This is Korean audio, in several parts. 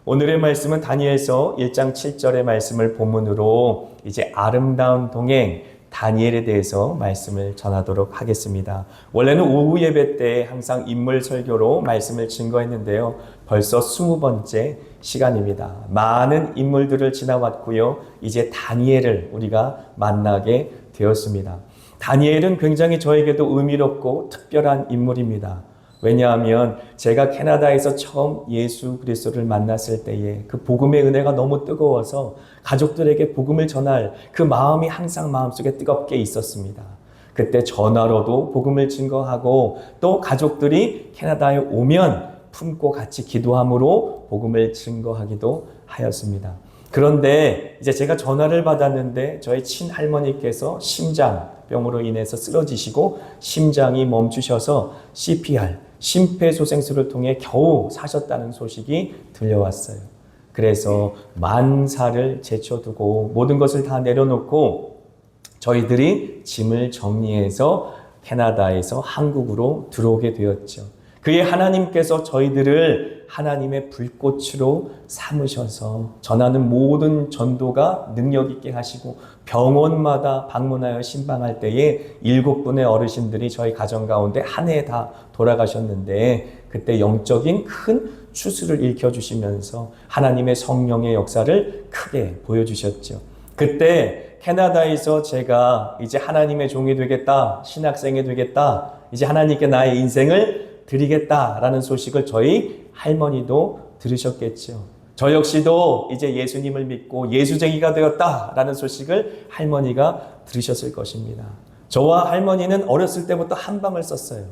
오늘의 말씀은 다니엘서 1장 7절의 말씀을 본문으로 이제 아름다운 동행 다니엘에 대해서 말씀을 전하도록 하겠습니다. 원래는 오후 예배 때 항상 인물 설교로 말씀을 증거했는데요. 벌써 20번째 시간입니다. 많은 인물들을 지나왔고요. 이제 다니엘을 우리가 만나게 되었습니다. 다니엘은 굉장히 저에게도 의미롭고 특별한 인물입니다. 왜냐하면 제가 캐나다에서 처음 예수 그리스도를 만났을 때에 그 복음의 은혜가 너무 뜨거워서 가족들에게 복음을 전할 그 마음이 항상 마음속에 뜨겁게 있었습니다. 그때 전화로도 복음을 증거하고 또 가족들이 캐나다에 오면 품고 같이 기도함으로 복음을 증거하기도 하였습니다. 그런데 이제 제가 전화를 받았는데 저희 친할머니께서 심장병으로 인해서 쓰러지시고 심장이 멈추셔서 CPR, 심폐소생술을 통해 겨우 사셨다는 소식이 들려왔어요. 그래서 만사를 제쳐두고 모든 것을 다 내려놓고 저희들이 짐을 정리해서 캐나다에서 한국으로 들어오게 되었죠. 그의 하나님께서 저희들을 하나님의 불꽃으로 삼으셔서 전하는 모든 전도가 능력 있게 하시고 병원마다 방문하여 신방할 때에 7분의 어르신들이 저희 가정 가운데 한 해에 다 돌아가셨는데 그때 영적인 큰 추수를 일으켜주시면서 하나님의 성령의 역사를 크게 보여주셨죠. 그때 캐나다에서 제가 이제 하나님의 종이 되겠다, 신학생이 되겠다, 이제 하나님께 나의 인생을 드리겠다라는 소식을 저희 할머니도 들으셨겠죠. 저 역시도 이제 예수님을 믿고 예수쟁이가 되었다라는 소식을 할머니가 들으셨을 것입니다. 저와 할머니는 어렸을 때부터 한방을 썼어요.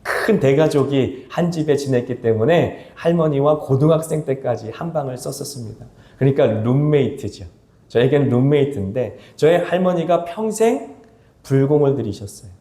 큰 대가족이 한 집에 지냈기 때문에 할머니와 고등학생 때까지 한방을 썼었습니다. 그러니까 룸메이트죠. 저에게는 룸메이트인데 저의 할머니가 평생 불공을 들이셨어요.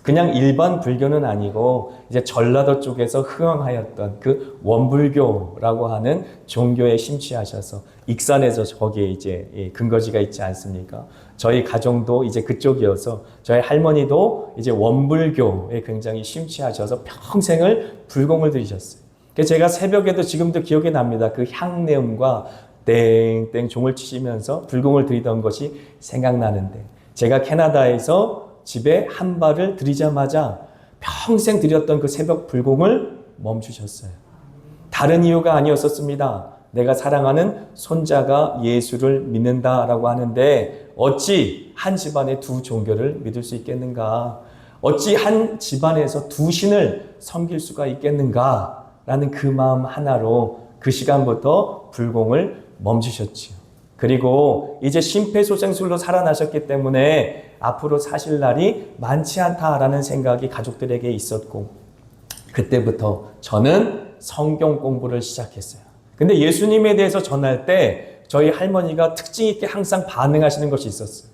그냥 일반 불교는 아니고 이제 전라도 쪽에서 흥황하였던 그 원불교라고 하는 종교에 심취하셔서 익산에서 거기에 이제 근거지가 있지 않습니까? 저희 가정도 이제 그쪽이어서 저희 할머니도 이제 원불교에 굉장히 심취하셔서 평생을 불공을 들이셨어요. 그래서 제가 새벽에도 지금도 기억이 납니다. 그 향내음과 땡땡 종을 치시면서 불공을 드리던 것이 생각나는데 제가 캐나다에서 집에 한 발을 들이자마자 평생 드렸던 그 새벽 불공을 멈추셨어요. 다른 이유가 아니었었습니다. 내가 사랑하는 손자가 예수를 믿는다라고 하는데 어찌 한 집안에 두 종교를 믿을 수 있겠는가? 어찌 한 집안에서 두 신을 섬길 수가 있겠는가? 라는 그 마음 하나로 그 시간부터 불공을 멈추셨지요. 그리고 이제 심폐소생술로 살아나셨기 때문에 앞으로 사실 날이 많지 않다라는 생각이 가족들에게 있었고 그때부터 저는 성경 공부를 시작했어요. 근데 예수님에 대해서 전할 때 저희 할머니가 특징 있게 항상 반응하시는 것이 있었어요.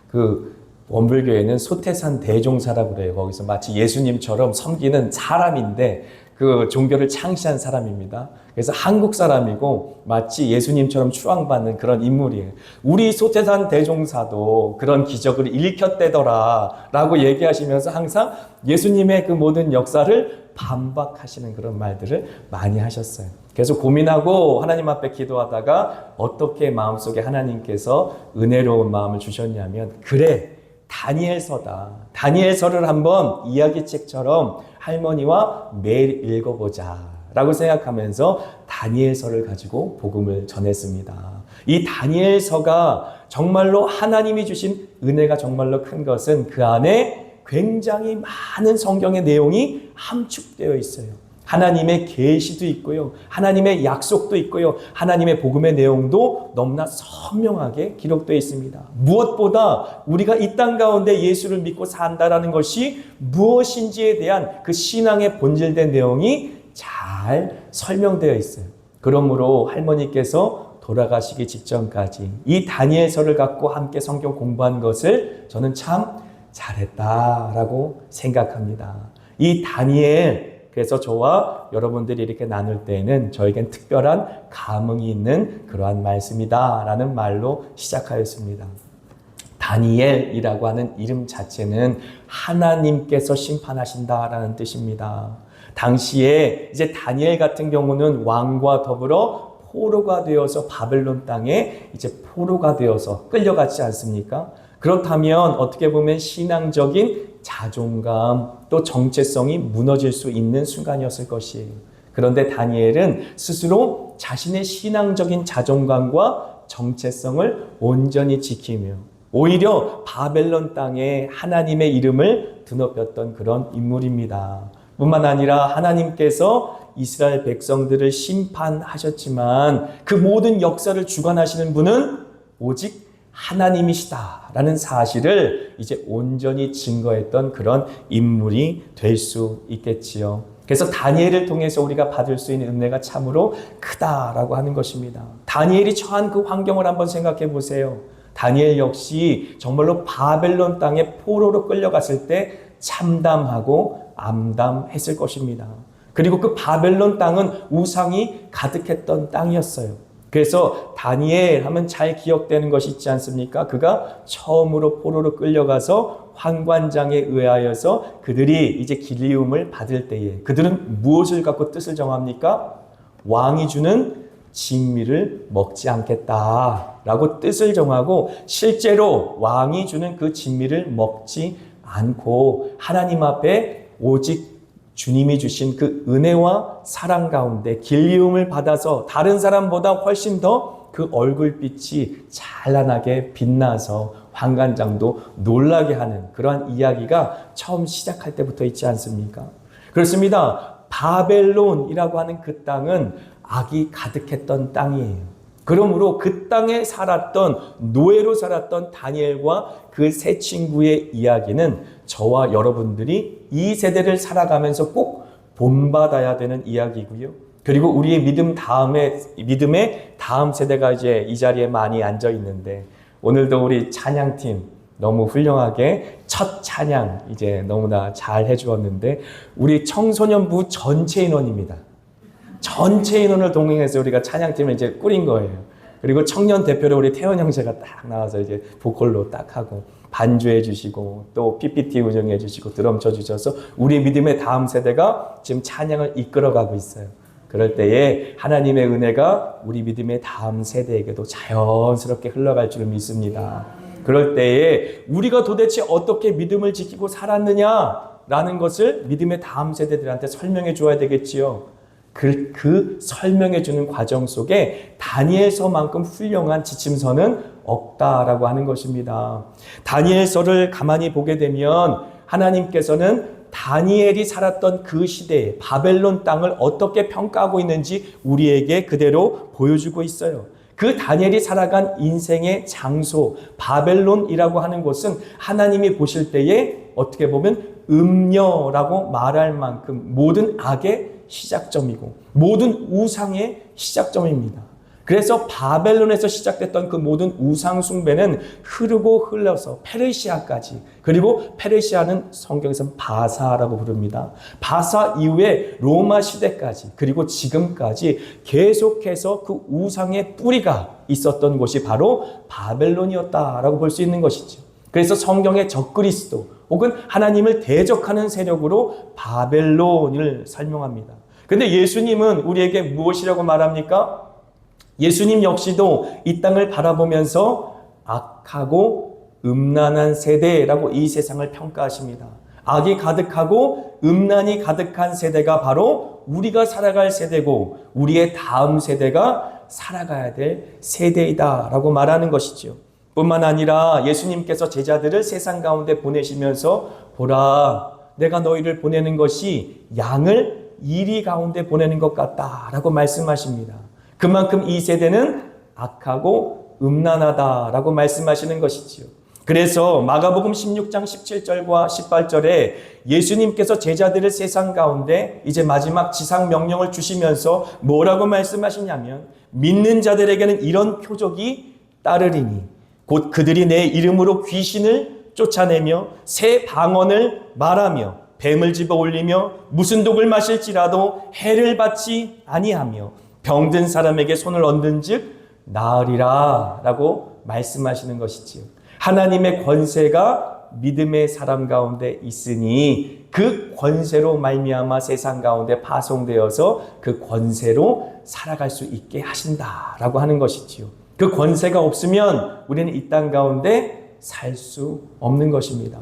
그 원불교에는 소태산 대종사라고 그래요. 거기서 마치 예수님처럼 섬기는 사람인데 그 종교를 창시한 사람입니다. 그래서 한국 사람이고 마치 예수님처럼 추앙받는 그런 인물이에요. 우리 소태산 대종사도 그런 기적을 일으켰대더라 라고 얘기하시면서 항상 예수님의 그 모든 역사를 반박하시는 그런 말들을 많이 하셨어요. 그래서 고민하고 하나님 앞에 기도하다가 어떻게 마음속에 하나님께서 은혜로운 마음을 주셨냐면 그래 다니엘서다. 다니엘서를 한번 이야기책처럼 할머니와 매일 읽어보자 라고 생각하면서 다니엘서를 가지고 복음을 전했습니다. 이 다니엘서가 정말로 하나님이 주신 은혜가 정말로 큰 것은 그 안에 굉장히 많은 성경의 내용이 함축되어 있어요. 하나님의 계시도 있고요. 하나님의 약속도 있고요. 하나님의 복음의 내용도 너무나 선명하게 기록되어 있습니다. 무엇보다 우리가 이 땅 가운데 예수를 믿고 산다라는 것이 무엇인지에 대한 그 신앙의 본질된 내용이 잘 설명되어 있어요. 그러므로 할머니께서 돌아가시기 직전까지 이 다니엘서를 갖고 함께 성경 공부한 것을 저는 참 잘했다라고 생각합니다. 이 다니엘 그래서 저와 여러분들이 이렇게 나눌 때에는 저에겐 특별한 감흥이 있는 그러한 말씀이다라는 말로 시작하였습니다. 다니엘이라고 하는 이름 자체는 하나님께서 심판하신다라는 뜻입니다. 당시에 이제 다니엘 같은 경우는 왕과 더불어 포로가 되어서 바벨론 땅에 이제 포로가 되어서 끌려갔지 않습니까? 그렇다면 어떻게 보면 신앙적인 자존감 또 정체성이 무너질 수 있는 순간이었을 것이에요. 그런데 다니엘은 스스로 자신의 신앙적인 자존감과 정체성을 온전히 지키며 오히려 바벨론 땅에 하나님의 이름을 드높였던 그런 인물입니다. 뿐만 아니라 하나님께서 이스라엘 백성들을 심판하셨지만 그 모든 역사를 주관하시는 분은 오직 하나님이시다라는 사실을 이제 온전히 증거했던 그런 인물이 될 수 있겠지요. 그래서 다니엘을 통해서 우리가 받을 수 있는 은혜가 참으로 크다라고 하는 것입니다. 다니엘이 처한 그 환경을 한번 생각해 보세요. 다니엘 역시 정말로 바벨론 땅에 포로로 끌려갔을 때 참담하고 암담했을 것입니다. 그리고 그 바벨론 땅은 우상이 가득했던 땅이었어요. 그래서 다니엘 하면 잘 기억되는 것이 있지 않습니까? 그가 처음으로 포로로 끌려가서 환관장에 의하여서 그들이 이제 길리움을 받을 때에 그들은 무엇을 갖고 뜻을 정합니까? 왕이 주는 진미를 먹지 않겠다라고 뜻을 정하고 실제로 왕이 주는 그 진미를 먹지 않고 하나님 앞에 오직 주님이 주신 그 은혜와 사랑 가운데 길리움을 받아서 다른 사람보다 훨씬 더 그 얼굴빛이 찬란하게 빛나서 환관장도 놀라게 하는 그러한 이야기가 처음 시작할 때부터 있지 않습니까? 그렇습니다. 바벨론이라고 하는 그 땅은 악이 가득했던 땅이에요. 그러므로 그 땅에 살았던 노예로 살았던 다니엘과 그 세 친구의 이야기는 저와 여러분들이 이 세대를 살아가면서 꼭 본받아야 되는 이야기고요. 그리고 우리의 믿음의 다음 세대가 이제 이 자리에 많이 앉아 있는데 오늘도 우리 찬양팀 너무 훌륭하게 첫 찬양 이제 너무나 잘 해주었는데 우리 청소년부 전체 인원입니다. 전체 인원을 동행해서 우리가 찬양팀을 이제 꾸린 거예요. 그리고 청년 대표로 우리 태원 형제가 딱 나와서 이제 보컬로 딱 하고 반주해 주시고 또 PPT 운영해 주시고 드럼 쳐 주셔서 우리 믿음의 다음 세대가 지금 찬양을 이끌어가고 있어요. 그럴 때에 하나님의 은혜가 우리 믿음의 다음 세대에게도 자연스럽게 흘러갈 줄 믿습니다. 그럴 때에 우리가 도대체 어떻게 믿음을 지키고 살았느냐라는 것을 믿음의 다음 세대들한테 설명해 줘야 되겠지요. 그 설명해 주는 과정 속에 다니엘서만큼 훌륭한 지침서는 없다라고 하는 것입니다. 다니엘서를 가만히 보게 되면 하나님께서는 다니엘이 살았던 그 시대에 바벨론 땅을 어떻게 평가하고 있는지 우리에게 그대로 보여주고 있어요. 그 다니엘이 살아간 인생의 장소, 바벨론이라고 하는 곳은 하나님이 보실 때에 어떻게 보면 음녀라고 말할 만큼 모든 악의 시작점이고 모든 우상의 시작점입니다. 그래서 바벨론에서 시작됐던 그 모든 우상 숭배는 흐르고 흘러서 페르시아까지, 그리고 페르시아는 성경에서는 바사라고 부릅니다. 바사 이후에 로마 시대까지, 그리고 지금까지 계속해서 그 우상의 뿌리가 있었던 곳이 바로 바벨론이었다라고 볼 수 있는 것이죠. 그래서 성경의 적그리스도 혹은 하나님을 대적하는 세력으로 바벨론을 설명합니다. 근데 예수님은 우리에게 무엇이라고 말합니까? 예수님 역시도 이 땅을 바라보면서 악하고 음란한 세대라고 이 세상을 평가하십니다. 악이 가득하고 음란이 가득한 세대가 바로 우리가 살아갈 세대고 우리의 다음 세대가 살아가야 될 세대이다라고 말하는 것이죠. 뿐만 아니라 예수님께서 제자들을 세상 가운데 보내시면서 보라, 내가 너희를 보내는 것이 양을 이리 가운데 보내는 것 같다라고 말씀하십니다. 그만큼 이 세대는 악하고 음란하다라고 말씀하시는 것이지요. 그래서 마가복음 16장 17절과 18절에 예수님께서 제자들을 세상 가운데 이제 마지막 지상 명령을 주시면서 뭐라고 말씀하시냐면 믿는 자들에게는 이런 표적이 따르리니 곧 그들이 내 이름으로 귀신을 쫓아내며 새 방언을 말하며 뱀을 집어 올리며 무슨 독을 마실지라도 해를 받지 아니하며 병든 사람에게 손을 얹은 즉 나으리라 라고 말씀하시는 것이지요. 하나님의 권세가 믿음의 사람 가운데 있으니 그 권세로 말미암아 세상 가운데 파송되어서 그 권세로 살아갈 수 있게 하신다라고 하는 것이지요. 그 권세가 없으면 우리는 이 땅 가운데 살 수 없는 것입니다.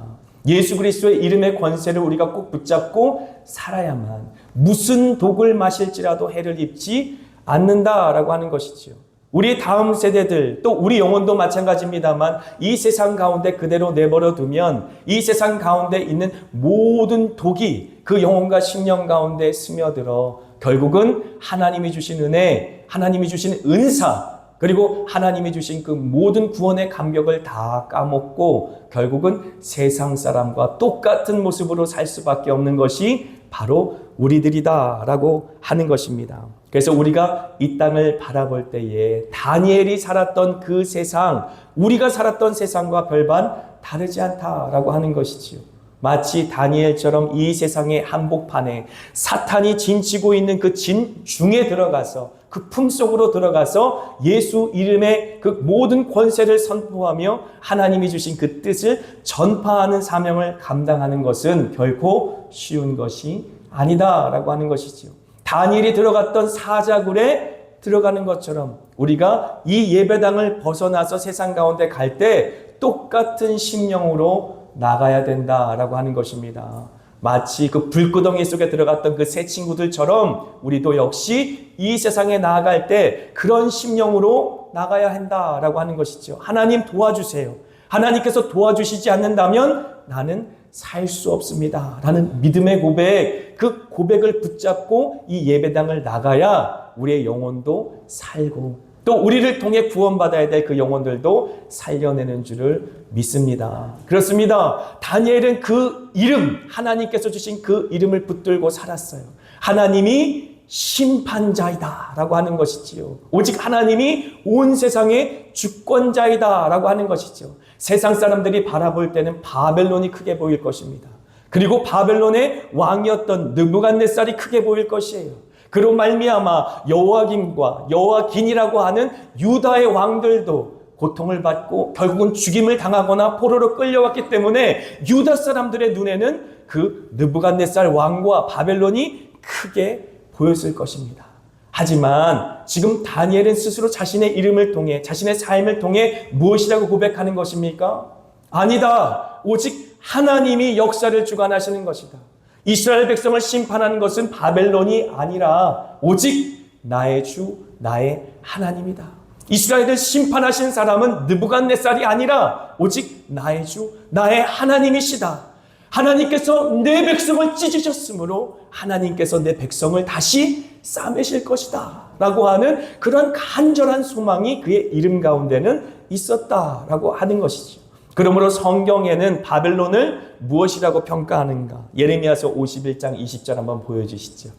예수 그리스도의 이름의 권세를 우리가 꼭 붙잡고 살아야만 무슨 독을 마실지라도 해를 입지 않는다라고 하는 것이지요. 우리 다음 세대들 또 우리 영혼도 마찬가지입니다만 이 세상 가운데 그대로 내버려 두면 이 세상 가운데 있는 모든 독이 그 영혼과 심령 가운데 스며들어 결국은 하나님이 주신 은혜, 하나님이 주신 은사, 그리고 하나님이 주신 그 모든 구원의 감격을 다 까먹고 결국은 세상 사람과 똑같은 모습으로 살 수밖에 없는 것이 바로 우리들이다라고 하는 것입니다. 그래서 우리가 이 땅을 바라볼 때에 다니엘이 살았던 그 세상, 우리가 살았던 세상과 별반 다르지 않다라고 하는 것이지요. 마치 다니엘처럼 이 세상의 한복판에 사탄이 진치고 있는 그 진 중에 들어가서 그 품속으로 들어가서 예수 이름의 그 모든 권세를 선포하며 하나님이 주신 그 뜻을 전파하는 사명을 감당하는 것은 결코 쉬운 것이 아니다라고 하는 것이지요. 다니엘이 들어갔던 사자굴에 들어가는 것처럼 우리가 이 예배당을 벗어나서 세상 가운데 갈 때 똑같은 심령으로 나가야 된다라고 하는 것입니다. 마치 그 불구덩이 속에 들어갔던 그 새 친구들처럼 우리도 역시 이 세상에 나아갈 때 그런 심령으로 나가야 한다라고 하는 것이죠. 하나님 도와주세요. 하나님께서 도와주시지 않는다면 나는 살 수 없습니다. 라는 믿음의 고백, 그 고백을 붙잡고 이 예배당을 나가야 우리의 영혼도 살고 또 우리를 통해 구원받아야 될 그 영혼들도 살려내는 줄을 믿습니다. 그렇습니다. 다니엘은 그 이름, 하나님께서 주신 그 이름을 붙들고 살았어요. 하나님이 심판자이다 라고 하는 것이지요. 오직 하나님이 온 세상의 주권자이다 라고 하는 것이죠. 세상 사람들이 바라볼 때는 바벨론이 크게 보일 것입니다. 그리고 바벨론의 왕이었던 느부갓네살이 크게 보일 것이에요. 그로 말미암아 여호와김과 여호와긴이라고 하는 유다의 왕들도 고통을 받고 결국은 죽임을 당하거나 포로로 끌려왔기 때문에 유다 사람들의 눈에는 그 느부갓네살 왕과 바벨론이 크게 보였을 것입니다. 하지만 지금 다니엘은 스스로 자신의 이름을 통해 자신의 삶을 통해 무엇이라고 고백하는 것입니까? 아니다. 오직 하나님이 역사를 주관하시는 것이다. 이스라엘 백성을 심판하는 것은 바벨론이 아니라 오직 나의 주, 나의 하나님이다. 이스라엘을 심판하신 사람은 느부갓네살이 아니라 오직 나의 주, 나의 하나님이시다. 하나님께서 내 백성을 찢으셨으므로 하나님께서 내 백성을 다시 싸매실 것이다 라고 하는 그런 간절한 소망이 그의 이름 가운데는 있었다라고 하는 것이죠. 그러므로 성경에는 바벨론을 무엇이라고 평가하는가? 예레미야서 51장 20절 한번 보여주시죠.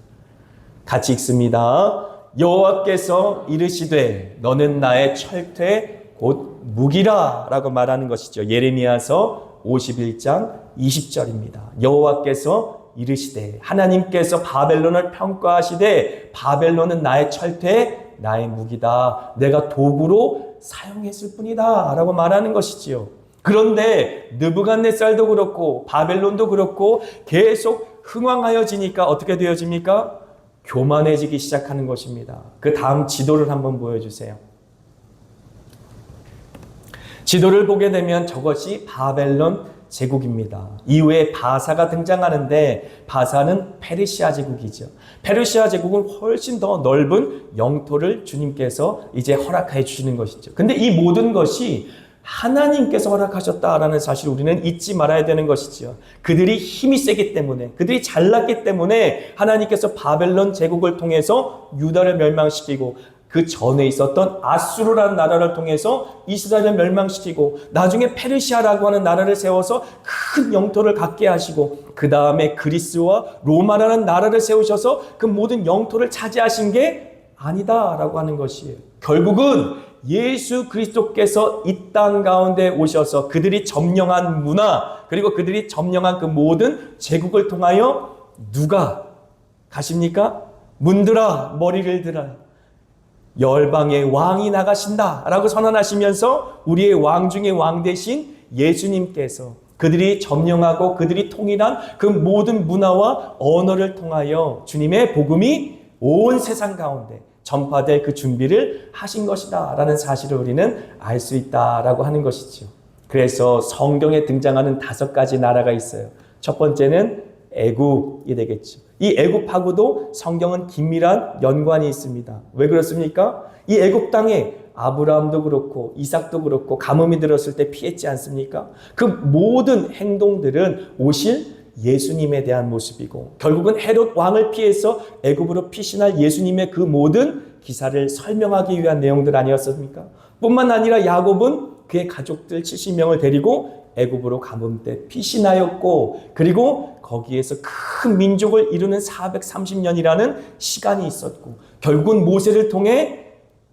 같이 읽습니다. 여호와께서 이르시되 너는 나의 철퇴 곧 무기라 라고 말하는 것이죠. 예레미야서 51장 20절입니다. 여호와께서 이르시되 하나님께서 바벨론을 평가하시되 바벨론은 나의 철퇴 나의 무기다. 내가 도구로 사용했을 뿐이다 라고 말하는 것이지요. 그런데 느부갓네살도 그렇고 바벨론도 그렇고 계속 흥왕하여지니까 어떻게 되어집니까? 교만해지기 시작하는 것입니다. 그 다음 지도를 한번 보여주세요. 지도를 보게 되면 저것이 바벨론 제국입니다. 이후에 바사가 등장하는데 바사는 페르시아 제국이죠. 페르시아 제국은 훨씬 더 넓은 영토를 주님께서 이제 허락해 주시는 것이죠. 근데 이 모든 것이 하나님께서 허락하셨다라는 사실을 우리는 잊지 말아야 되는 것이지요. 그들이 힘이 세기 때문에, 그들이 잘났기 때문에 하나님께서 바벨론 제국을 통해서 유다를 멸망시키고 그 전에 있었던 아수르라는 나라를 통해서 이스라엘을 멸망시키고 나중에 페르시아라고 하는 나라를 세워서 큰 영토를 갖게 하시고 그 다음에 그리스와 로마라는 나라를 세우셔서 그 모든 영토를 차지하신 게 아니다라고 하는 것이에요. 결국은 예수 그리스도께서 이 땅 가운데 오셔서 그들이 점령한 문화 그리고 그들이 점령한 그 모든 제국을 통하여 누가 가십니까? 문들아 머리를 들어 열방의 왕이 나가신다 라고 선언하시면서 우리의 왕 중에 왕 되신 예수님께서 그들이 점령하고 그들이 통일한 그 모든 문화와 언어를 통하여 주님의 복음이 온 세상 가운데 전파될 그 준비를 하신 것이다 라는 사실을 우리는 알 수 있다라고 하는 것이죠. 그래서 성경에 등장하는 5가지 나라가 있어요. 첫 번째는 애굽이 되겠죠. 이 애굽하고도 성경은 긴밀한 연관이 있습니다. 왜 그렇습니까? 이 애굽 땅에 아브라함도 그렇고 이삭도 그렇고 가뭄이 들었을 때 피했지 않습니까? 그 모든 행동들은 오실 예수님에 대한 모습이고 결국은 헤롯 왕을 피해서 애굽으로 피신할 예수님의 그 모든 기사를 설명하기 위한 내용들 아니었습니까? 뿐만 아니라 야곱은 그의 가족들 70명을 데리고 애굽으로 가뭄 때 피신하였고 그리고 거기에서 큰 민족을 이루는 430년이라는 시간이 있었고 결국은 모세를 통해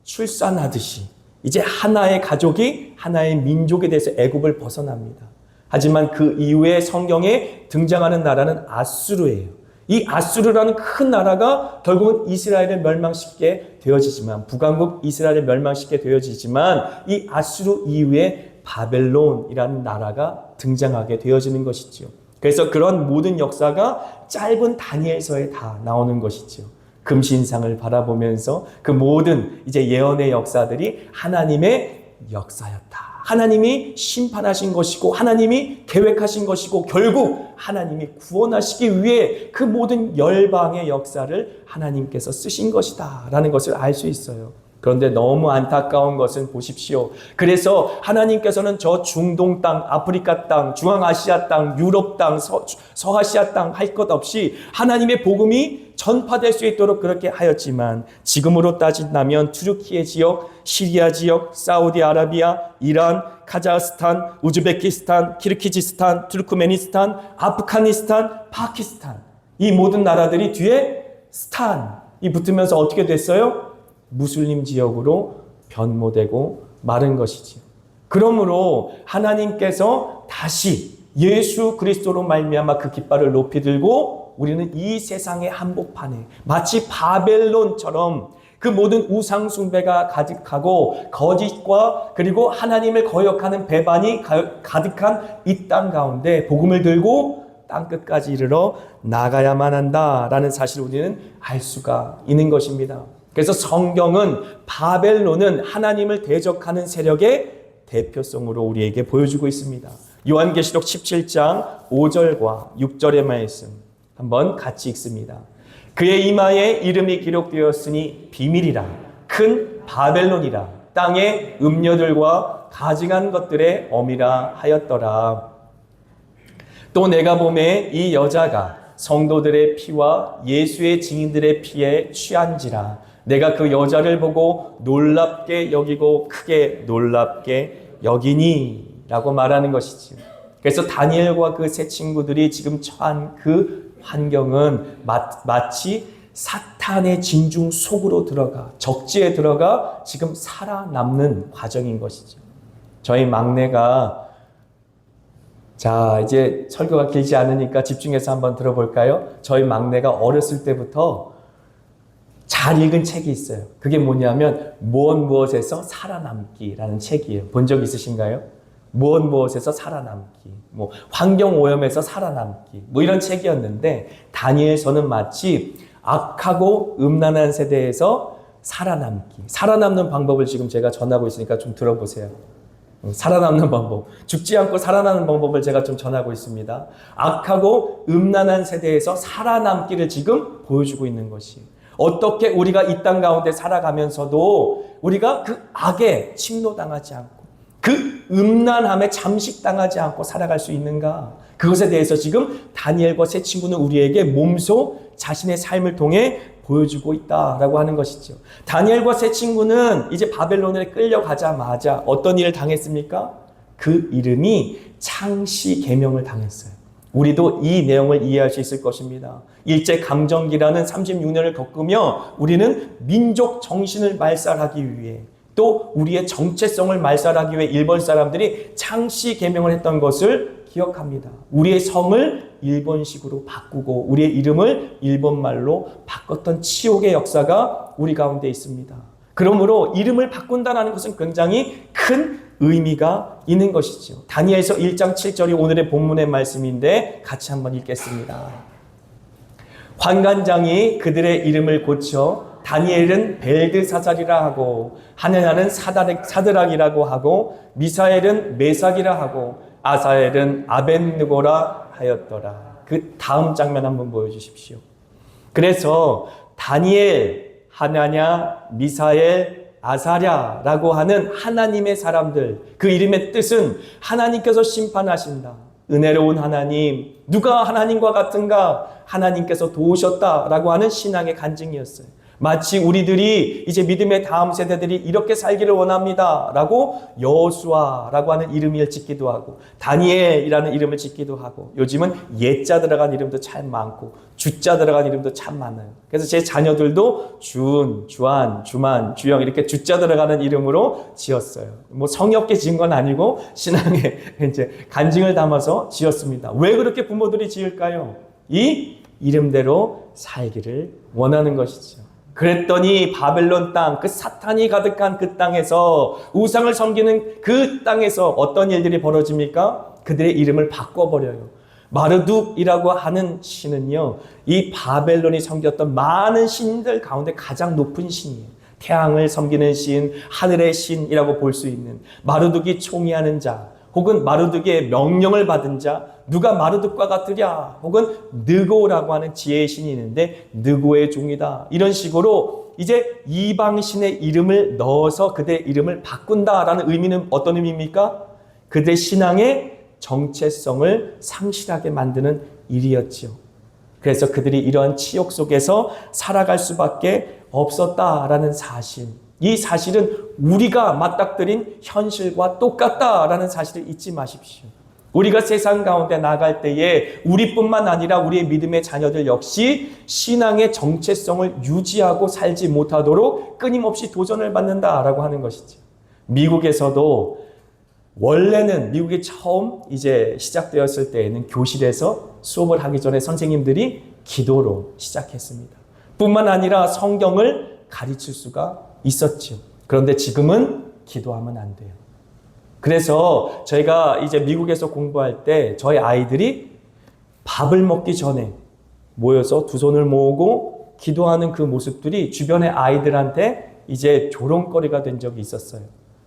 출산하듯이 이제 하나의 가족이 하나의 민족에 대해서 애굽을 벗어납니다. 하지만 그 이후에 성경에 등장하는 나라는 아수르예요. 이 아수르라는 큰 나라가 결국은 이스라엘을 멸망시키게 되어지지만 북왕국 이스라엘을 멸망시키게 되어지지만 이 아수르 이후에 바벨론이라는 나라가 등장하게 되어지는 것이죠. 그래서 그런 모든 역사가 짧은 다니엘서에 다 나오는 것이죠. 금신상을 바라보면서 그 모든 이제 예언의 역사들이 하나님의 역사였다. 하나님이 심판하신 것이고 하나님이 계획하신 것이고 결국 하나님이 구원하시기 위해 그 모든 열방의 역사를 하나님께서 쓰신 것이다 라는 것을 알 수 있어요. 그런데 너무 안타까운 것은 보십시오. 그래서 하나님께서는 저 중동 땅, 아프리카 땅, 중앙아시아 땅, 유럽 땅, 서아시아 땅 할 것 없이 하나님의 복음이 전파될 수 있도록 그렇게 하였지만 지금으로 따진다면 투르키예 지역, 시리아 지역, 사우디아라비아, 이란, 카자흐스탄, 우즈베키스탄, 키르기즈스탄, 투르크메니스탄, 아프가니스탄, 파키스탄 이 모든 나라들이 뒤에 스탄이 붙으면서 어떻게 됐어요? 무슬림 지역으로 변모되고 마른 것이지요. 그러므로 하나님께서 다시 예수 그리스도로 말미암아 그 깃발을 높이 들고 우리는 이 세상의 한복판에 마치 바벨론처럼 그 모든 우상 숭배가 가득하고 거짓과 그리고 하나님을 거역하는 배반이 가득한 이 땅 가운데 복음을 들고 땅끝까지 이르러 나가야만 한다라는 사실을 우리는 알 수가 있는 것입니다. 그래서 성경은 바벨론은 하나님을 대적하는 세력의 대표성으로 우리에게 보여주고 있습니다. 요한계시록 17장 5절과 6절의 말씀 한번 같이 읽습니다. 그의 이마에 이름이 기록되었으니 비밀이라 큰 바벨론이라 땅의 음녀들과 가증한 것들의 어미라 하였더라. 또 내가 보매 이 여자가 성도들의 피와 예수의 증인들의 피에 취한지라 내가 그 여자를 보고 놀랍게 여기고 크게 놀랍게 여기니 라고 말하는 것이지요. 그래서 다니엘과 그 세 친구들이 지금 처한 그 환경은 마치 사탄의 진중 속으로 들어가 적지에 들어가 지금 살아남는 과정인 것이죠. 저희 막내가 자 이제 설교가 길지 않으니까 집중해서 한번 들어볼까요? 저희 막내가 어렸을 때부터 잘 읽은 책이 있어요. 그게 뭐냐면 무엇에서 살아남기라는 책이에요. 본 적 있으신가요? 무엇에서 살아남기, 뭐 환경오염에서 살아남기, 뭐 이런 책이었는데 다니엘서는 마치 악하고 음란한 세대에서 살아남는 방법을 지금 제가 전하고 있으니까 좀 들어보세요. 살아남는 방법, 죽지 않고 살아나는 방법을 제가 좀 전하고 있습니다. 악하고 음란한 세대에서 살아남기를 지금 보여주고 있는 것이에요. 어떻게 우리가 이 땅 가운데 살아가면서도 우리가 그 악에 침노당하지 않고 그 음란함에 잠식당하지 않고 살아갈 수 있는가? 그것에 대해서 지금 다니엘과 세 친구는 우리에게 몸소 자신의 삶을 통해 보여주고 있다라고 하는 것이죠. 다니엘과 세 친구는 이제 바벨론에 끌려가자마자 어떤 일을 당했습니까? 그 이름이 창시 계명을 당했어요. 우리도 이 내용을 이해할 수 있을 것입니다. 일제강점기라는 36년을 겪으며 우리는 민족 정신을 말살하기 위해 또 우리의 정체성을 말살하기 위해 일본 사람들이 창시 계명을 했던 것을 기억합니다. 우리의 성을 일본식으로 바꾸고 우리의 이름을 일본말로 바꿨던 치욕의 역사가 우리 가운데 있습니다. 그러므로 이름을 바꾼다는 것은 굉장히 큰 의미가 있는 것이죠. 다니엘서 1장 7절이 오늘의 본문의 말씀인데 같이 한번 읽겠습니다. 환관장이 그들의 이름을 고쳐 다니엘은 벨드사살이라 하고 하느냐는 사드락이라고 하고 미사엘은 메삭이라 하고 아사엘은 아벳느고라 하였더라. 그 다음 장면 한번 보여주십시오. 그래서 다니엘, 하나냐, 미사엘, 아사랴라고 하는 하나님의 사람들, 그 이름의 뜻은 하나님께서 심판하신다. 은혜로운 하나님, 누가 하나님과 같은가? 하나님께서 도우셨다라고 하는 신앙의 간증이었어요. 마치 우리들이 이제 믿음의 다음 세대들이 이렇게 살기를 원합니다 라고 여호수아라고 하는 이름을 짓기도 하고 다니엘이라는 이름을 짓기도 하고 요즘은 예자 들어간 이름도 참 많고 주자 들어간 이름도 참 많아요. 그래서 제 자녀들도 준, 주한, 주만, 주영 이렇게 주자 들어가는 이름으로 지었어요. 뭐 성의 없게 지은 건 아니고 신앙에 이제 간증을 담아서 지었습니다. 왜 그렇게 부모들이 지을까요? 이 이름대로 살기를 원하는 것이죠. 그랬더니 바벨론 땅, 그 사탄이 가득한 그 땅에서 우상을 섬기는 그 땅에서 어떤 일들이 벌어집니까? 그들의 이름을 바꿔버려요. 마르둑이라고 하는 신은요, 이 바벨론이 섬겼던 많은 신들 가운데 가장 높은 신이에요. 태양을 섬기는 신, 하늘의 신이라고 볼 수 있는 마르둑이 총애하는 자, 혹은 마르둑의 명령을 받은 자, 누가 마르둑과 같으랴, 혹은 느고라고 하는 지혜의 신이 있는데 느고의 종이다. 이런 식으로 이제 이방신의 이름을 넣어서 그들의 이름을 바꾼다라는 의미는 어떤 의미입니까? 그들의 신앙의 정체성을 상실하게 만드는 일이었죠. 그래서 그들이 이러한 치욕 속에서 살아갈 수밖에 없었다라는 사실, 이 사실은 우리가 맞닥뜨린 현실과 똑같다라는 사실을 잊지 마십시오. 우리가 세상 가운데 나갈 때에 우리뿐만 아니라 우리의 믿음의 자녀들 역시 신앙의 정체성을 유지하고 살지 못하도록 끊임없이 도전을 받는다라고 하는 것이죠. 미국에서도 원래는 미국이 처음 이제 시작되었을 때에는 교실에서 수업을 하기 전에 선생님들이 기도로 시작했습니다. 뿐만 아니라 성경을 가르칠 수가 있었죠. 그런데 지금은 기도하면 안 돼요. 그래서 저희가 이제 미국에서 공부할 때 저희 아이들이 밥을 먹기 전에 모여서 두 손을 모으고 기도하는 그 모습들이 주변의 아이들한테 이제 조롱거리가 된 적이 있었어요.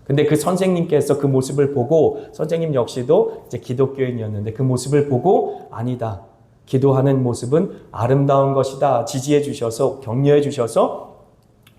근데 그 선생님께서 그 모습을 보고, 선생님 역시도 이제 기독교인이었는데 그 모습을 보고 아니다, 기도하는 모습은 아름다운 것이다 지지해 주셔서, 격려해 주셔서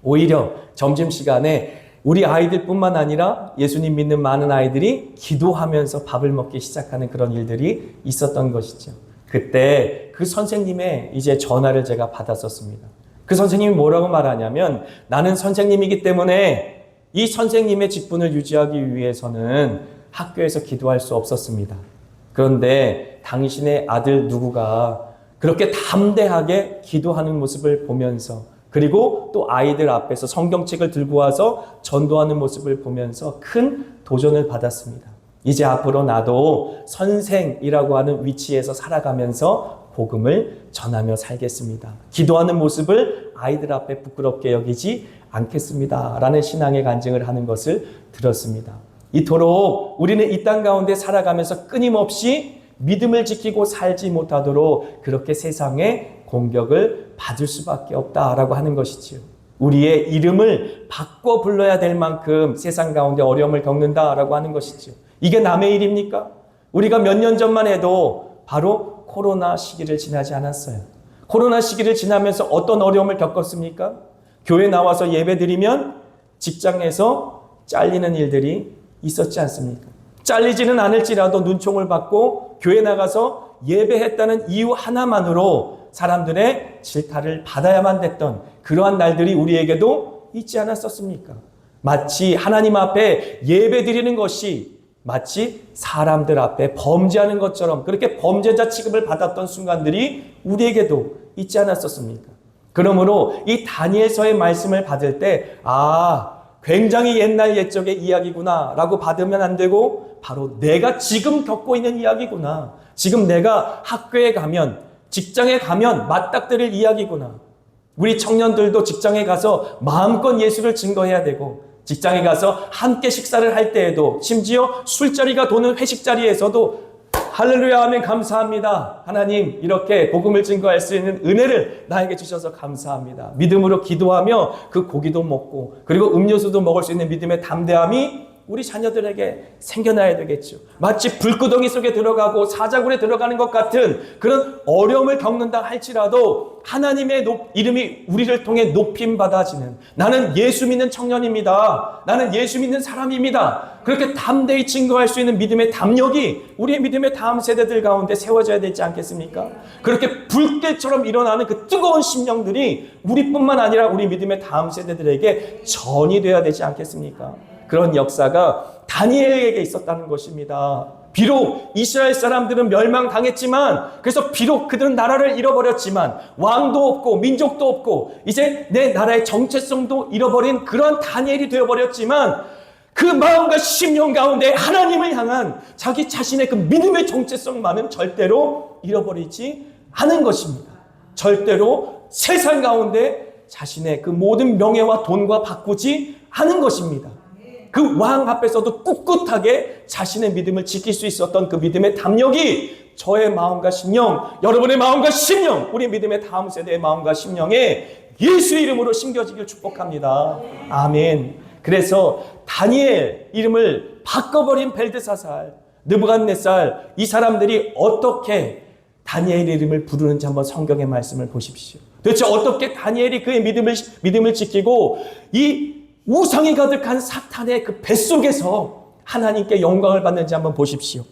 오히려 점심시간에 우리 아이들뿐만 아니라 예수님 믿는 많은 아이들이 기도하면서 밥을 먹기 시작하는 그런 일들이 있었던 것이죠. 그때 그 선생님의 이제 전화를 제가 받았었습니다. 그 선생님이 뭐라고 말하냐면, 나는 선생님이기 때문에 이 선생님의 직분을 유지하기 위해서는 학교에서 기도할 수 없었습니다. 그런데 당신의 아들 누구가 그렇게 담대하게 기도하는 모습을 보면서, 그리고 또 아이들 앞에서 성경책을 들고 와서 전도하는 모습을 보면서 큰 도전을 받았습니다. 이제 앞으로 나도 선생이라고 하는 위치에서 살아가면서 복음을 전하며 살겠습니다. 기도하는 모습을 아이들 앞에 부끄럽게 여기지 않겠습니다 라는 신앙의 간증을 하는 것을 들었습니다. 이토록 우리는 이 땅 가운데 살아가면서 끊임없이 믿음을 지키고 살지 못하도록 그렇게 세상의 공격을 받을 수밖에 없다라고 하는 것이지요. 우리의 이름을 바꿔 불러야 될 만큼 세상 가운데 어려움을 겪는다라고 하는 것이지요. 이게 남의 일입니까? 우리가 몇 년 전만 해도 바로 코로나 시기를 지나지 않았어요. 코로나 시기를 지나면서 어떤 어려움을 겪었습니까? 교회 나와서 예배 드리면 직장에서 잘리는 일들이 있었지 않습니까? 잘리지는 않을지라도 눈총을 받고 교회 나가서 예배했다는 이유 하나만으로 사람들의 질타를 받아야만 됐던 그러한 날들이 우리에게도 있지 않았었습니까? 마치 하나님 앞에 예배 드리는 것이 마치 사람들 앞에 범죄하는 것처럼 그렇게 범죄자 취급을 받았던 순간들이 우리에게도 있지 않았었습니까? 그러므로 이 다니엘서의 말씀을 받을 때 굉장히 옛날 옛적의 이야기구나 라고 받으면 안 되고, 바로 내가 지금 겪고 있는 이야기구나, 지금 내가 학교에 가면, 직장에 가면 맞닥뜨릴 이야기구나, 우리 청년들도 직장에 가서 마음껏 예수를 증거해야 되고 직장에 가서 함께 식사를 할 때에도, 심지어 술자리가 도는 회식 자리에서도 할렐루야 하면 감사합니다. 하나님, 이렇게 복음을 증거할 수 있는 은혜를 나에게 주셔서 감사합니다. 믿음으로 기도하며 그 고기도 먹고, 그리고 음료수도 먹을 수 있는 믿음의 담대함이 우리 자녀들에게 생겨나야 되겠죠. 마치 불구덩이 속에 들어가고 사자굴에 들어가는 것 같은 그런 어려움을 겪는다 할지라도 하나님의 이름이 우리를 통해 높임 받아지는, 나는 예수 믿는 청년입니다, 나는 예수 믿는 사람입니다, 그렇게 담대히 증거할 수 있는 믿음의 담력이 우리의 믿음의 다음 세대들 가운데 세워져야 되지 않겠습니까? 그렇게 불길처럼 일어나는 그 뜨거운 심령들이 우리뿐만 아니라 우리 믿음의 다음 세대들에게 전이 되어야 되지 않겠습니까? 그런 역사가 다니엘에게 있었다는 것입니다. 비록 이스라엘 사람들은 멸망당했지만, 그래서 비록 그들은 나라를 잃어버렸지만, 왕도 없고 민족도 없고 이제 내 나라의 정체성도 잃어버린 그런 다니엘이 되어버렸지만, 그 마음과 심령 가운데 하나님을 향한 자기 자신의 그 믿음의 정체성만은 절대로 잃어버리지 않은 것입니다. 절대로 세상 가운데 자신의 그 모든 명예와 돈과 바꾸지 않은 것입니다. 그 왕 앞에서도 꿋꿋하게 자신의 믿음을 지킬 수 있었던 그 믿음의 담력이 저의 마음과 심령, 여러분의 마음과 심령, 우리 믿음의 다음 세대의 마음과 심령에 예수의 이름으로 심겨지길 축복합니다. 아멘. 그래서 다니엘 이름을 바꿔버린 벨드사살, 느부갓네살, 이 사람들이 어떻게 다니엘 이름을 부르는지 한번 성경의 말씀을 보십시오. 도대체 어떻게 다니엘이 그의 믿음을 지키고 이 우상이 가득한 사탄의 그 뱃속에서 하나님께 영광을 받는지 한번 보십시오.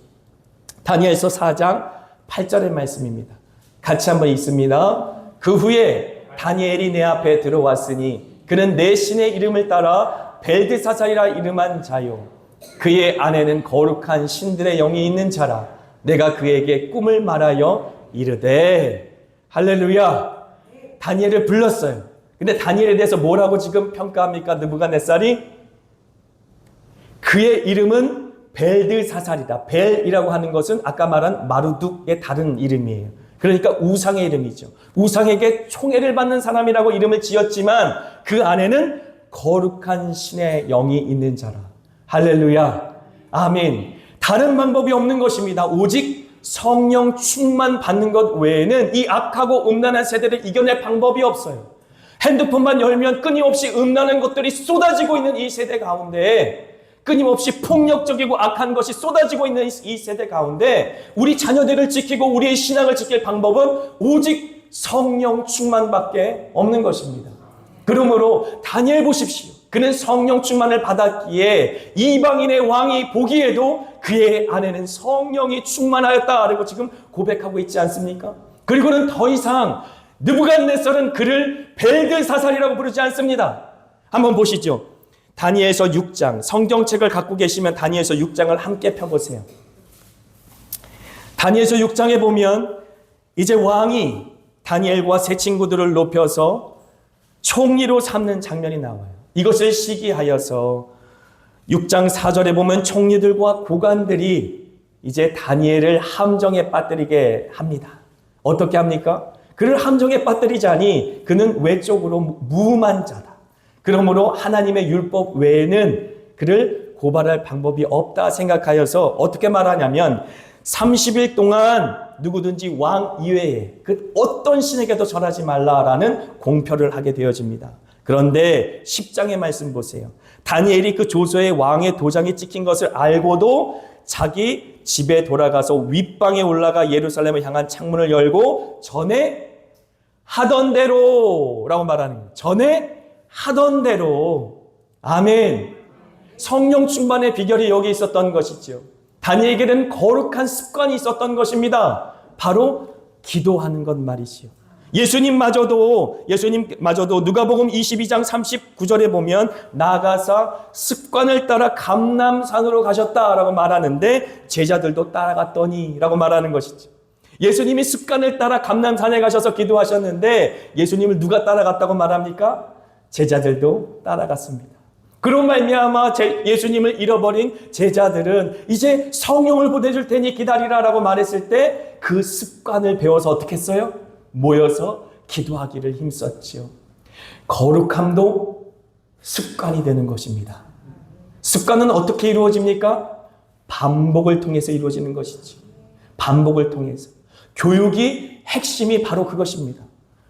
다니엘서 4장 8절의 말씀입니다. 같이 한번 읽습니다. 그 후에 다니엘이 내 앞에 들어왔으니 그는 내 신의 이름을 따라 벨드사살이라 이름한 자요, 그의 안에는 거룩한 신들의 영이 있는 자라. 내가 그에게 꿈을 말하여 이르되, 할렐루야, 다니엘을 불렀어요. 근데 다니엘에 대해서 뭐라고 지금 평가합니까? 느부갓네살이 그의 이름은 벨드사살이다. 벨이라고 하는 것은 아까 말한 마르둑의 다른 이름이에요. 그러니까 우상의 이름이죠. 우상에게 총애를 받는 사람이라고 이름을 지었지만 그 안에는 거룩한 신의 영이 있는 자라. 할렐루야, 아멘. 다른 방법이 없는 것입니다. 오직 성령 충만 받는 것 외에는 이 악하고 음란한 세대를 이겨낼 방법이 없어요. 핸드폰만 열면 끊임없이 음란한 것들이 쏟아지고 있는 이 세대 가운데, 끊임없이 폭력적이고 악한 것이 쏟아지고 있는 이 세대 가운데 우리 자녀들을 지키고 우리의 신앙을 지킬 방법은 오직 성령 충만밖에 없는 것입니다. 그러므로 다니엘 보십시오. 그는 성령 충만을 받았기에 이방인의 왕이 보기에도 그의 안에는 성령이 충만하였다라고 지금 고백하고 있지 않습니까? 그리고는 더 이상 느부갓네살은 그를 벨드사살이라고 부르지 않습니다. 한번 보시죠. 다니엘서 6장, 성경책을 갖고 계시면 다니엘서 6장을 함께 펴보세요. 다니엘서 6장에 보면 이제 왕이 다니엘과 세 친구들을 높여서 총리로 삼는 장면이 나와요. 이것을 시기하여서 6장 4절에 보면 총리들과 고관들이 이제 다니엘을 함정에 빠뜨리게 합니다. 어떻게 합니까? 그를 함정에 빠뜨리자니 그는 외적으로 무음한 자다. 그러므로 하나님의 율법 외에는 그를 고발할 방법이 없다 생각하여서 어떻게 말하냐면 30일 동안 누구든지 왕 이외에 그 어떤 신에게도 절하지 말라라는 공표를 하게 되어집니다. 그런데 10장의 말씀 보세요. 다니엘이 그 조서에 왕의 도장이 찍힌 것을 알고도 자기 집에 돌아가서 윗방에 올라가 예루살렘을 향한 창문을 열고 전에 하던 대로라고 말하는 거예요. 전에 하던 대로. 아멘. 성령 충만의 비결이 여기 있었던 것이죠. 다니엘에게는 거룩한 습관이 있었던 것입니다. 바로 기도하는 것 말이지요. 예수님마저도 누가복음 22장 39절에 보면 나가사 습관을 따라 감람산으로 가셨다라고 말하는데 제자들도 따라갔더니 라고 말하는 것이죠. 예수님이 습관을 따라 감람산에 가셔서 기도하셨는데 예수님을 누가 따라갔다고 말합니까? 제자들도 따라갔습니다. 그런 말미암아 예수님을 잃어버린 제자들은 이제 성령을 보내줄 테니 기다리라라고 말했을 때 그 습관을 배워서 어떻게 했어요? 모여서 기도하기를 힘썼지요. 거룩함도 습관이 되는 것입니다. 습관은 어떻게 이루어집니까? 반복을 통해서 이루어지는 것이지. 반복을 통해서. 교육이 핵심이 바로 그것입니다.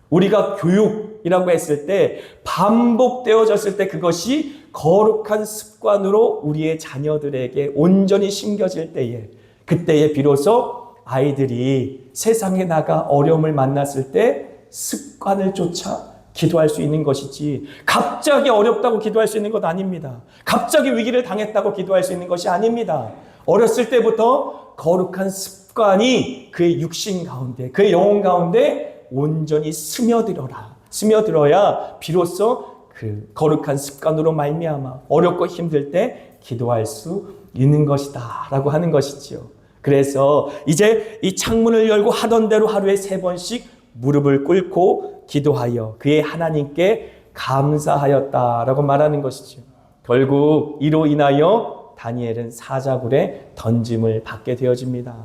우리가 교육이라고 했을 때 반복되어졌을 때 그것이 거룩한 습관으로 우리의 자녀들에게 온전히 심겨질 때에 그때에 비로소 아이들이 세상에 나가 어려움을 만났을 때 습관을 쫓아 기도할 수 있는 것이지 갑자기 어렵다고 기도할 수 있는 것 아닙니다. 갑자기 위기를 당했다고 기도할 수 있는 것이 아닙니다. 어렸을 때부터 거룩한 습관이 그의 육신 가운데 그의 영혼 가운데 온전히 스며들어야 비로소 그 거룩한 습관으로 말미암아 어렵고 힘들 때 기도할 수 있는 것이다 라고 하는 것이지요. 그래서 이제 이 창문을 열고 하던 대로 하루에 3번씩 무릎을 꿇고 기도하여 그의 하나님께 감사하였다라고 말하는 것이죠. 결국 이로 인하여 다니엘은 사자굴에 던짐을 받게 되어집니다.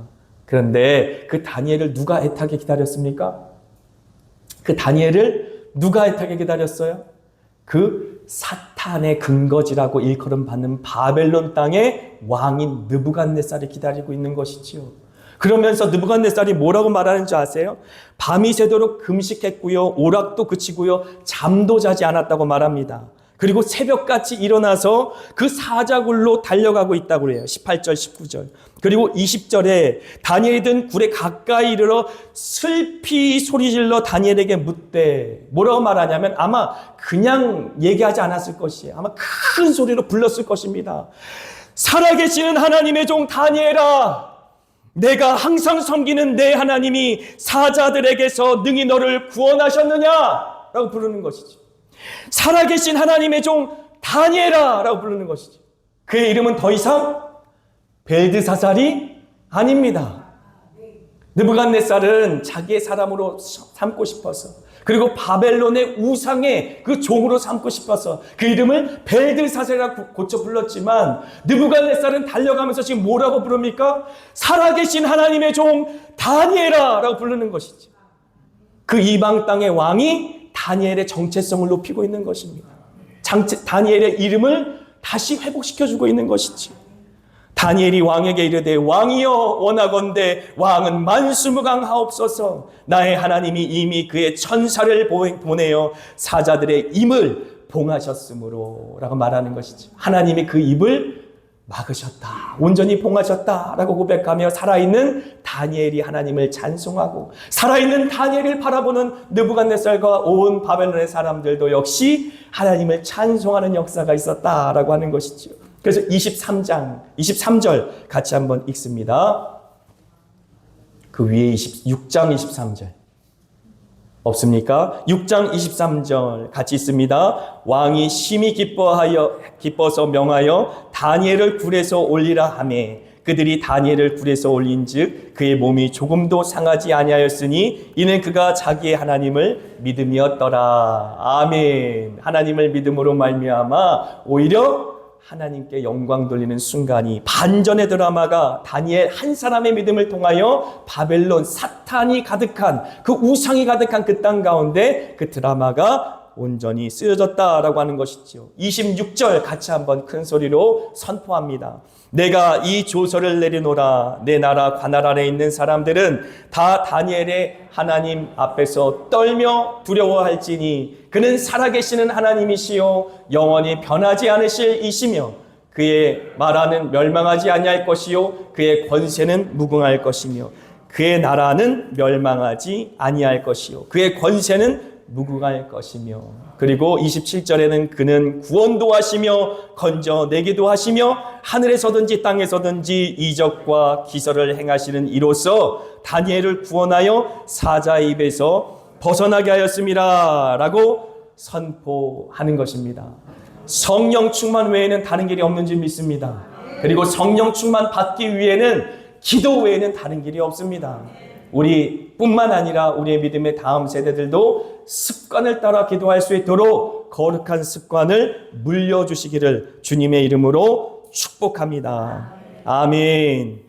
그런데 그 다니엘을 누가 애타게 기다렸습니까? 그 다니엘을 누가 애타게 기다렸어요? 그 사탄의 근거지라고 일컬음 받는 바벨론 땅의 왕인 느부갓네살이 기다리고 있는 것이지요. 그러면서 느부갓네살이 뭐라고 말하는지 아세요? 밤이 새도록 금식했고요. 오락도 그치고요. 잠도 자지 않았다고 말합니다. 그리고 새벽같이 일어나서 그 사자굴로 달려가고 있다고 그래요. 18절, 19절. 그리고 20절에 다니엘이 든 굴에 가까이 이르러 슬피 소리질러 다니엘에게 묻되 뭐라고 말하냐면 아마 그냥 얘기하지 않았을 것이에요. 아마 큰 소리로 불렀을 것입니다. 살아계시는 하나님의 종 다니엘아, 내가 항상 섬기는 내 하나님이 사자들에게서 능히 너를 구원하셨느냐? 라고 부르는 것이죠. 살아계신 하나님의 종 다니엘아 라고 부르는 것이죠. 그의 이름은 더 이상 벨드사살이 아닙니다. 느부갓네살은 자기의 사람으로 삼고 싶어서 그리고 바벨론의 우상의 그 종으로 삼고 싶어서 그 이름을 벨드사살이라고 고쳐 불렀지만 느부갓네살은 달려가면서 지금 뭐라고 부릅니까? 살아계신 하나님의 종 다니엘아 라고 부르는 것이죠. 그 이방 땅의 왕이 다니엘의 정체성을 높이고 있는 것입니다. 다니엘의 이름을 다시 회복시켜주고 있는 것이지. 다니엘이 왕에게 이르되 왕이여 원하건대 왕은 만수무강하옵소서. 나의 하나님이 이미 그의 천사를 보내어 사자들의 입을 봉하셨으므로 라고 말하는 것이죠. 하나님이 그 입을 막으셨다. 온전히 봉하셨다 라고 고백하며 살아있는 다니엘이 하나님을 찬송하고 살아있는 다니엘을 바라보는 느부갓네살과 온 바벨론의 사람들도 역시 하나님을 찬송하는 역사가 있었다라고 하는 것이죠. 그래서 23절 같이 한번 읽습니다. 그 위에 6장 23절 없습니까? 6장 23절 같이 있습니다. 왕이 심히 기뻐서 명하여 다니엘을 굴에서 올리라 하매 그들이 다니엘을 굴에서 올린즉 그의 몸이 조금도 상하지 아니하였으니 이는 그가 자기의 하나님을 믿음이었더라. 아멘. 하나님을 믿음으로 말미암아 오히려 하나님께 영광 돌리는 순간이 반전의 드라마가 다니엘 한 사람의 믿음을 통하여 바벨론 사탄이 가득한 그 우상이 가득한 그 땅 가운데 그 드라마가 온전히 쓰여졌다라고 하는 것이지요. 26절 같이 한번 큰 소리로 선포합니다. 내가 이 조서를 내리노라. 내 나라 관할 아래 있는 사람들은 다 다니엘의 하나님 앞에서 떨며 두려워할지니 그는 살아계시는 하나님이시요 영원히 변하지 않으실 이시며 그의 말하는 멸망하지 아니할 것이요 그의 권세는 무궁할 것이며 그의 나라는 멸망하지 아니할 것이요 그의 권세는 무궁할 것이며 그리고 27절에는 그는 구원도 하시며 건져내기도 하시며 하늘에서든지 땅에서든지 이적과 기설을 행하시는 이로써 다니엘을 구원하여 사자의 입에서 벗어나게 하였습니다 라고 선포하는 것입니다. 성령 충만 외에는 다른 길이 없는 줄 믿습니다. 그리고 성령 충만 받기 위해는 기도 외에는 다른 길이 없습니다. 우리뿐만 아니라 우리의 믿음의 다음 세대들도 습관을 따라 기도할 수 있도록 거룩한 습관을 물려주시기를 주님의 이름으로 축복합니다. 아멘.